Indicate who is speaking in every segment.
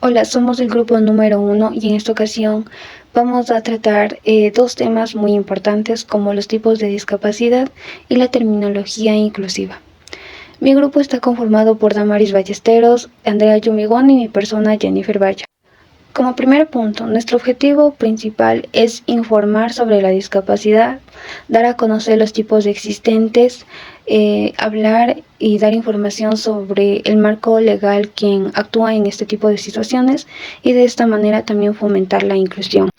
Speaker 1: Hola, somos el grupo número 1 y en esta ocasión vamos a tratar dos temas muy importantes como los tipos de discapacidad y la terminología inclusiva. Mi grupo está conformado por Damaris Ballesteros, Andrea Yumigón y mi persona Jennifer Valla. Como primer punto, nuestro objetivo principal es informar sobre la discapacidad, dar a conocer los tipos existentes, hablar y dar información sobre el marco legal quien actúa en este tipo de situaciones y de esta manera también fomentar la inclusión.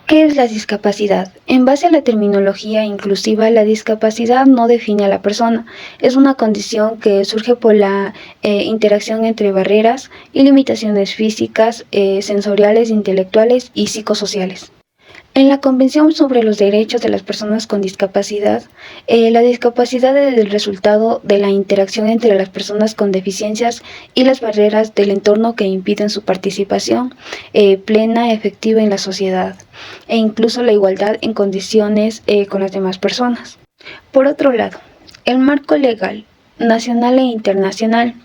Speaker 1: ¿Qué es la discapacidad? En base a la terminología inclusiva, la discapacidad no define a la persona. Es una condición que surge por la interacción entre barreras y limitaciones físicas, sensoriales, intelectuales y psicosociales. En la Convención sobre los Derechos de las Personas con Discapacidad, la discapacidad es el resultado de la interacción entre las personas con deficiencias y las barreras del entorno que impiden su participación plena, efectiva en la sociedad, e incluso la igualdad en condiciones con las demás personas. Por otro lado, el marco legal nacional e internacional.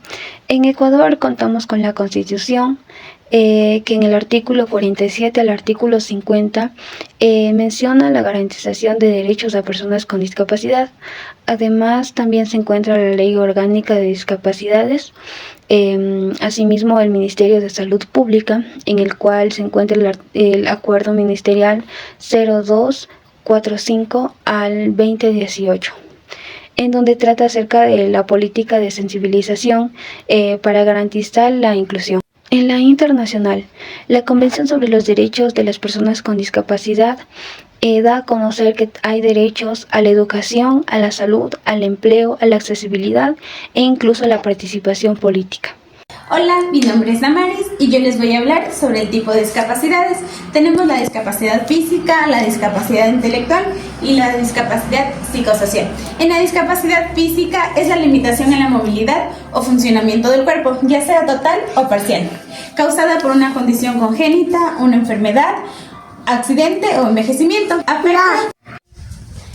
Speaker 1: En Ecuador contamos con la Constitución, que en el artículo 47 al artículo 50 menciona la garantización de derechos a personas con discapacidad. Además, también se encuentra la Ley Orgánica de Discapacidades, asimismo el Ministerio de Salud Pública, en el cual se encuentra el Acuerdo Ministerial 0245 al 2018. En donde trata acerca de la política de sensibilización para garantizar la inclusión. En la internacional, la Convención sobre los Derechos de las Personas con Discapacidad da a conocer que hay derechos a la educación, a la salud, al empleo, a la accesibilidad e incluso a la participación política.
Speaker 2: Hola, mi nombre es Damaris y yo les voy a hablar sobre el tipo de discapacidades. Tenemos la discapacidad física, la discapacidad intelectual y la discapacidad psicosocial. En la discapacidad física es la limitación en la movilidad o funcionamiento del cuerpo, ya sea total o parcial, causada por una condición congénita, una enfermedad, accidente o envejecimiento. Afecta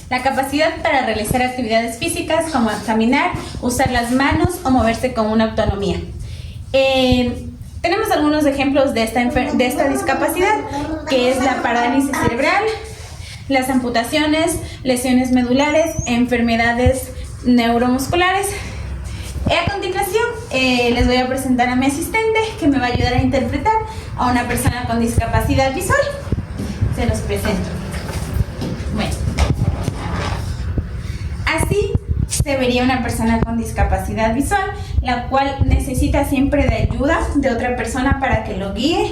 Speaker 2: la capacidad para realizar actividades físicas como caminar, usar las manos o moverse con una autonomía. Tenemos algunos ejemplos de esta discapacidad, que es la parálisis cerebral, las amputaciones, lesiones medulares, enfermedades neuromusculares. A continuación, les voy a presentar a mi asistente, que me va a ayudar a interpretar a una persona con discapacidad visual. Se los presento. Bueno, así se vería una persona con discapacidad visual, la cual necesita siempre de ayuda de otra persona para que lo guíe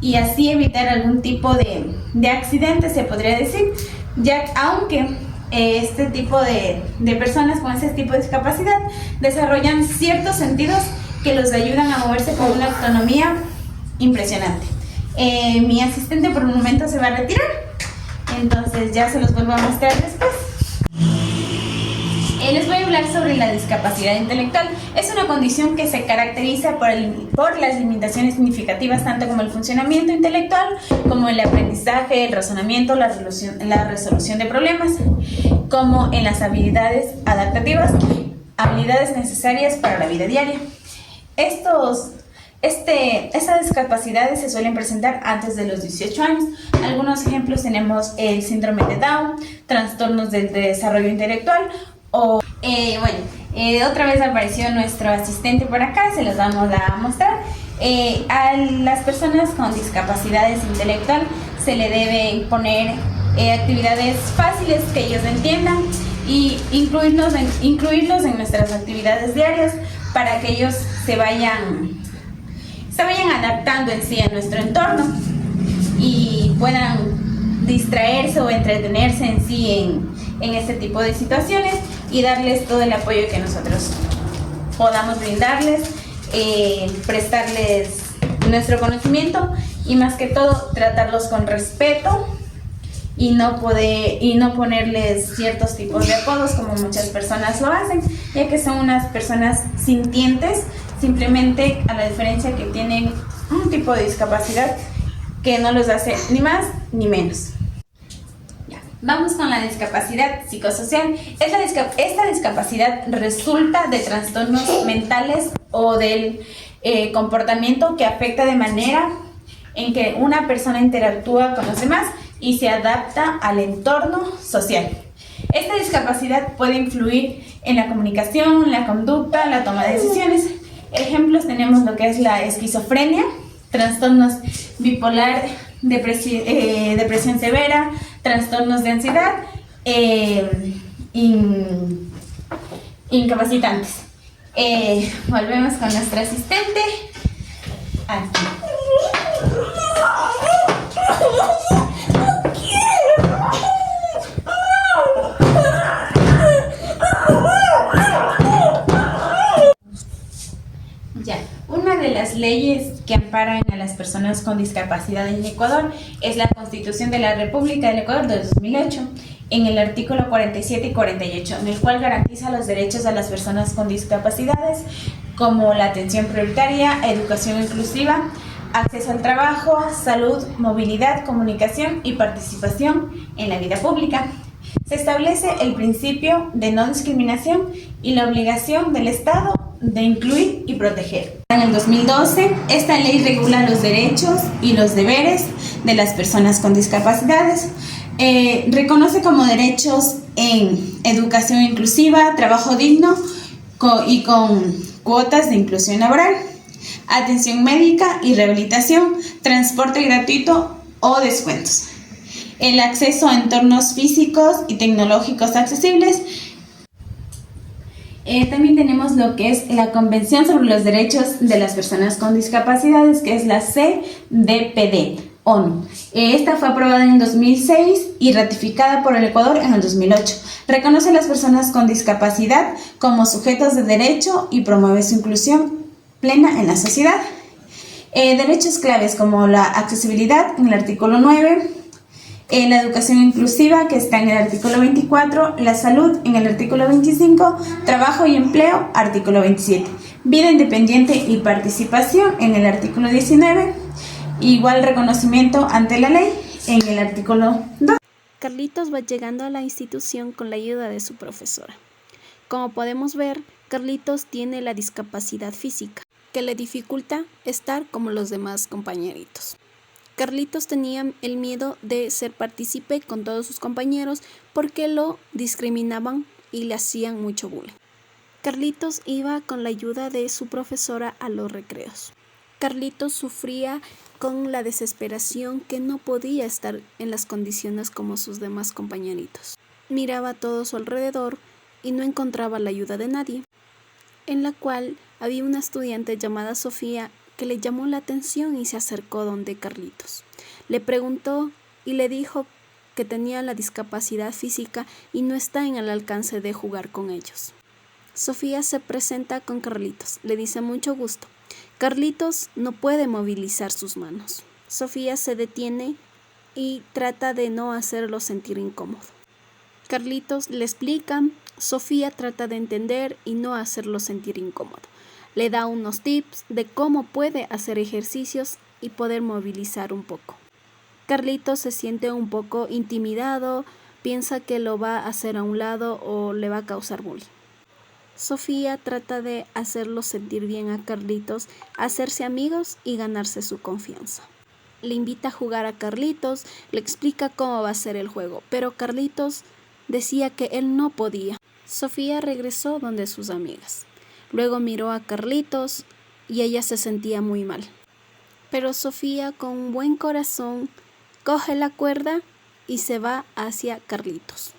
Speaker 2: y así evitar algún tipo de accidente, se podría decir, ya aunque este tipo de personas con ese tipo de discapacidad desarrollan ciertos sentidos que los ayudan a moverse con una autonomía impresionante. Mi asistente por un momento se va a retirar, entonces ya se los vuelvo a mostrar después. Les voy a hablar sobre la discapacidad intelectual. Es una condición que se caracteriza por las limitaciones significativas tanto como el funcionamiento intelectual, como el aprendizaje, el razonamiento, la resolución de problemas, como en las habilidades adaptativas, habilidades necesarias para la vida diaria. Estas discapacidades se suelen presentar antes de los 18 años. Algunos ejemplos tenemos el síndrome de Down, trastornos del desarrollo intelectual, otra vez apareció nuestro asistente por acá, se los vamos a mostrar. A las personas con discapacidades intelectual se le debe poner actividades fáciles que ellos entiendan y incluirlos en nuestras actividades diarias para que ellos se vayan adaptando en sí a nuestro entorno y puedan distraerse o entretenerse en sí en este tipo de situaciones y darles todo el apoyo que nosotros podamos brindarles, prestarles nuestro conocimiento y más que todo tratarlos con respeto y no ponerles ciertos tipos de apodos como muchas personas lo hacen, ya que son unas personas sintientes, simplemente a la diferencia que tienen un tipo de discapacidad que no los hace ni más ni menos. Vamos con la discapacidad psicosocial. Esta discapacidad resulta de trastornos mentales o del comportamiento que afecta de manera en que una persona interactúa con los demás y se adapta al entorno social. Esta discapacidad puede influir en la comunicación, la conducta, la toma de decisiones. Ejemplos tenemos lo que es la esquizofrenia, trastornos bipolar, depresión severa, trastornos de ansiedad, incapacitantes. Volvemos con nuestra asistente. Aquí. Ya, una de las leyes que amparan a las personas con discapacidad en Ecuador es la Constitución de la República del Ecuador de 2008, en el artículo 47 y 48, en el cual garantiza los derechos a las personas con discapacidades, como la atención prioritaria, educación inclusiva, acceso al trabajo, salud, movilidad, comunicación y participación en la vida pública. Se establece el principio de no discriminación y la obligación del Estado de incluir y proteger. En el 2012, esta ley regula los derechos y los deberes de las personas con discapacidades. Reconoce como derechos en educación inclusiva, trabajo digno y con cuotas de inclusión laboral, atención médica y rehabilitación, transporte gratuito o descuentos, el acceso a entornos físicos y tecnológicos accesibles. También tenemos lo que es la Convención sobre los Derechos de las Personas con Discapacidades, que es la CDPD, ONU. Esta fue aprobada en 2006 y ratificada por el Ecuador en el 2008. Reconoce a las personas con discapacidad como sujetos de derecho y promueve su inclusión plena en la sociedad. Derechos claves como la accesibilidad en el artículo 9, la educación inclusiva, que está en el artículo 24, la salud en el artículo 25, trabajo y empleo, artículo 27, vida independiente y participación en el artículo 19, igual reconocimiento ante la ley en el artículo 2.
Speaker 3: Carlitos va llegando a la institución con la ayuda de su profesora. Como podemos ver, Carlitos tiene la discapacidad física, que le dificulta estar como los demás compañeritos. Carlitos tenía el miedo de ser partícipe con todos sus compañeros porque lo discriminaban y le hacían mucho bullying. Carlitos iba con la ayuda de su profesora a los recreos. Carlitos sufría con la desesperación que no podía estar en las condiciones como sus demás compañeritos. Miraba a todo su alrededor y no encontraba la ayuda de nadie, en la cual había una estudiante llamada Sofía que le llamó la atención y se acercó donde Carlitos. Le preguntó y le dijo que tenía la discapacidad física y no está en el alcance de jugar con ellos. Sofía se presenta con Carlitos, le dice mucho gusto. Carlitos no puede movilizar sus manos. Sofía se detiene y trata de no hacerlo sentir incómodo. Carlitos le explica, Sofía trata de entender y no hacerlo sentir incómodo. Le da unos tips de cómo puede hacer ejercicios y poder movilizar un poco. Carlitos se siente un poco intimidado, piensa que lo va a hacer a un lado o le va a causar bullying. Sofía trata de hacerlo sentir bien a Carlitos, hacerse amigos y ganarse su confianza. Le invita a jugar a Carlitos, le explica cómo va a ser el juego, pero Carlitos decía que él no podía. Sofía regresó donde sus amigas. Luego miró a Carlitos y ella se sentía muy mal. Pero Sofía, con un buen corazón, coge la cuerda y se va hacia Carlitos.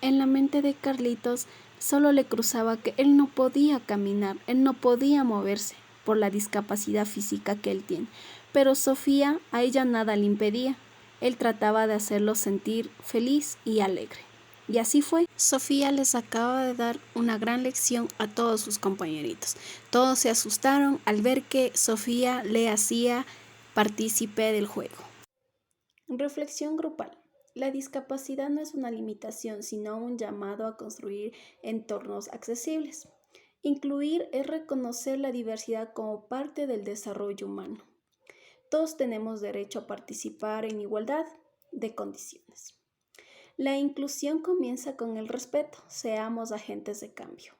Speaker 3: En la mente de Carlitos solo le cruzaba que él no podía caminar, él no podía moverse por la discapacidad física que él tiene. Pero Sofía, a ella nada le impedía. Él trataba de hacerlo sentir feliz y alegre. Y así fue. Sofía les acaba de dar una gran lección a todos sus compañeritos. Todos se asustaron al ver que Sofía le hacía partícipe del juego. Reflexión grupal. La discapacidad no es una limitación, sino un llamado a construir entornos accesibles. Incluir es reconocer la diversidad como parte del desarrollo humano. Todos tenemos derecho a participar en igualdad de condiciones. La inclusión comienza con el respeto. Seamos agentes de cambio.